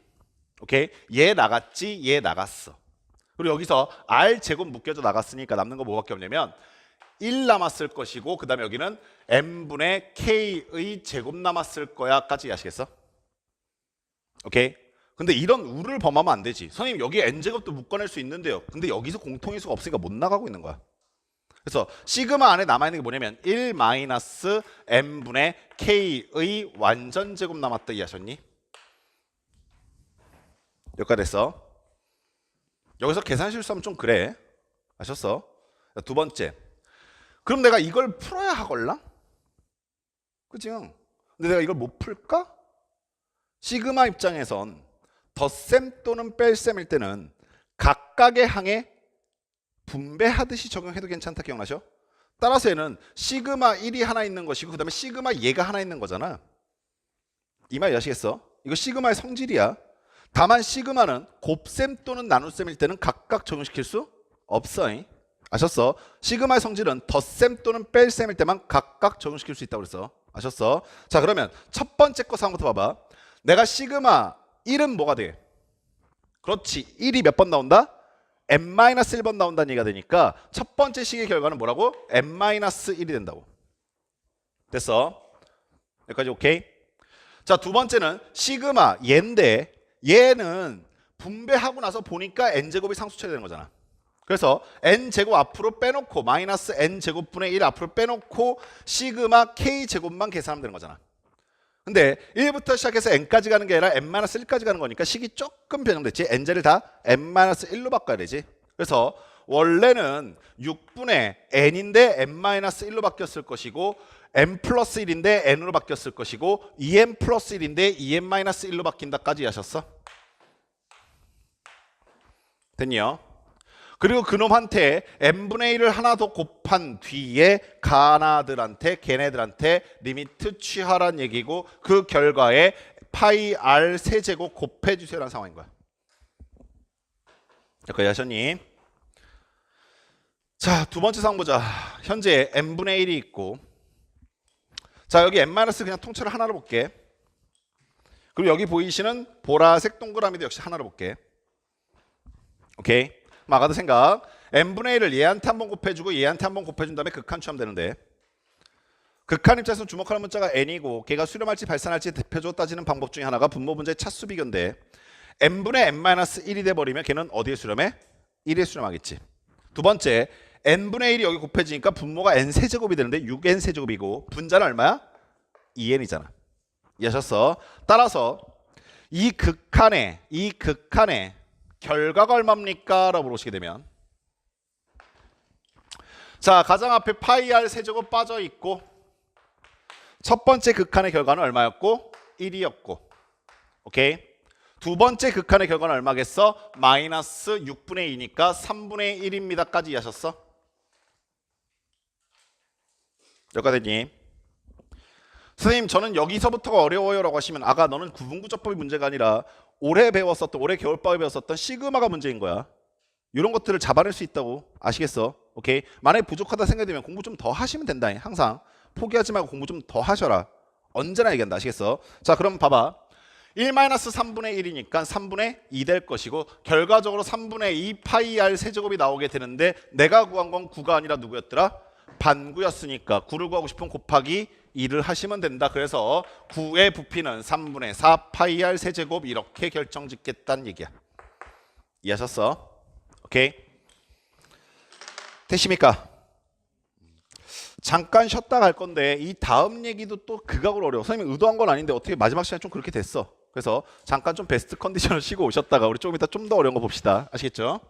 오케이? 얘 나갔지. 얘 나갔어. 그리고 여기서 r제곱 묶여져 나갔으니까 남는 거 뭐밖에 없냐면 1 남았을 것이고 그 다음에 여기는 n분의 k의 제곱 남았을 거야까지 아시겠어? 오케이? 근데 이런 우를 범하면 안 되지. 선생님 여기 n제곱도 묶어낼 수 있는데요. 근데 여기서 공통인수가 없으니까 못 나가고 있는 거야. 그래서 시그마 안에 남아있는 게 뭐냐면 1 마이너스 n분의 k의 완전 제곱 남았다. 이해하셨니? 여기까지 됐어. 여기서 계산 실수하면 좀 그래. 아셨어? 자, 두 번째. 그럼 내가 이걸 풀어야 하걸라? 그치? 근데 내가 이걸 못 풀까? 시그마 입장에선 덧셈 또는 뺄셈일 때는 각각의 항에 분배하듯이 적용해도 괜찮다. 기억나죠? 따라서 얘는 시그마 1이 하나 있는 것이고 그 다음에 시그마 얘가 하나 있는 거잖아. 이 말 아시겠어? 이거 시그마의 성질이야. 다만 시그마는 곱셈 또는 나눗셈일 때는 각각 적용시킬 수 없어. 아셨어? 시그마의 성질은 덧셈 또는 뺄셈일 때만 각각 적용시킬 수 있다고 그랬어. 아셨어? 자, 그러면 첫 번째 거 상황부터 봐봐. 내가 시그마 1은 뭐가 돼? 그렇지. 1이 몇 번 나온다? n-1번 나온다는 얘기가 되니까 첫 번째 식의 결과는 뭐라고? n-1이 된다고. 됐어? 여기까지 오케이? 자, 두 번째는 시그마 얘인데 얘는 분배하고 나서 보니까 n제곱이 상수쳐야 되는 거잖아. 그래서 n제곱 앞으로 빼놓고 마이너스 n제곱분의 1 앞으로 빼놓고 시그마 k제곱만 계산하면 되는 거잖아. 근데 1부터 시작해서 n까지 가는 게 아니라 n-1까지 가는 거니까 식이 조금 변형됐지. n제를 다 n-1로 바꿔야 되지. 그래서 원래는 6분의 n인데 n-1로 바뀌었을 것이고 n 플러스 1인데 n으로 바뀌었을 것이고 2n 플러스 1인데 2n-1로 바뀐다까지 하셨어? 됐니요? 그리고 그놈한테 n분의 1을 하나 더 곱한 뒤에 걔네들한테 리미트 취하란 얘기고 그 결과에 파이 r 세제곱 곱해주세요라는 상황인 거야. 여기까지 하셨니? 자, 두 번째 상황 보자. 현재 n분의 1이 있고 자, 여기 n- 그냥 통째로 하나로 볼게. 그리고 여기 보이시는 보라색 동그라미도 역시 하나로 볼게. 오케이? 아까도 생각. n분의 1을 얘한테 한번 곱해주고 얘한테 한번 곱해준 다음에 극한 취하면 되는데 극한 입장에서 주목하는 문자가 n이고 걔가 수렴할지 발산할지 대표적으로 따지는 방법 중에 하나가 분모 분자의 차수 비교인데 n분의 n-1이 돼버리면 걔는 어디에 수렴해? 1에 수렴하겠지. 두 번째, n분의 1이 여기 곱해지니까 분모가 n세제곱이 되는데 6n세제곱이고 분자는 얼마야? 2n이잖아. 이해하셨어? 따라서 이 극한의 결과가 얼마입니까? 라고 물으시게 되면 자, 가장 앞에 파이 r 세제곱 빠져 있고 첫 번째 극한의 결과는 얼마였고? 1이었고 오케이? 두 번째 극한의 결과는 얼마겠어? 마이너스 6분의 2니까 3분의 1입니다까지 이해하셨어? 여기까지 됐니? 선생님 저는 여기서부터가 어려워요 라고 하시면 아가 너는 구분구조법이 문제가 아니라 올해 겨울방학에 배웠었던 시그마가 문제인 거야. 이런 것들을 잡아낼 수 있다고 아시겠어? 오케이? 만약에 부족하다 생각되면 공부 좀 더 하시면 된다. 항상 포기하지 말고 공부 좀 더 하셔라. 언제나 얘기한다. 아시겠어? 자, 그럼 봐봐. 1-3분의 1이니까 3분의 2 될 것이고 결과적으로 3분의 2 파이 r 세제곱이 나오게 되는데 내가 구한 건 9가 아니라 누구였더라? 반구였으니까 9를 구하고 싶으면 곱하기 2를 하시면 된다. 그래서 9의 부피는 3분의 4 파이 r 세제곱 이렇게 결정짓겠다는 얘기야. 이해하셨어? 오케이? 되십니까? 잠깐 쉬었다 갈 건데 이 다음 얘기도 또 극악으로 어려워. 선생님이 의도한 건 아닌데 어떻게 마지막 시간에 좀 그렇게 됐어. 그래서 잠깐 좀 베스트 컨디션을 쉬고 오셨다가 우리 조금 이따 좀 더 어려운 거 봅시다. 아시겠죠?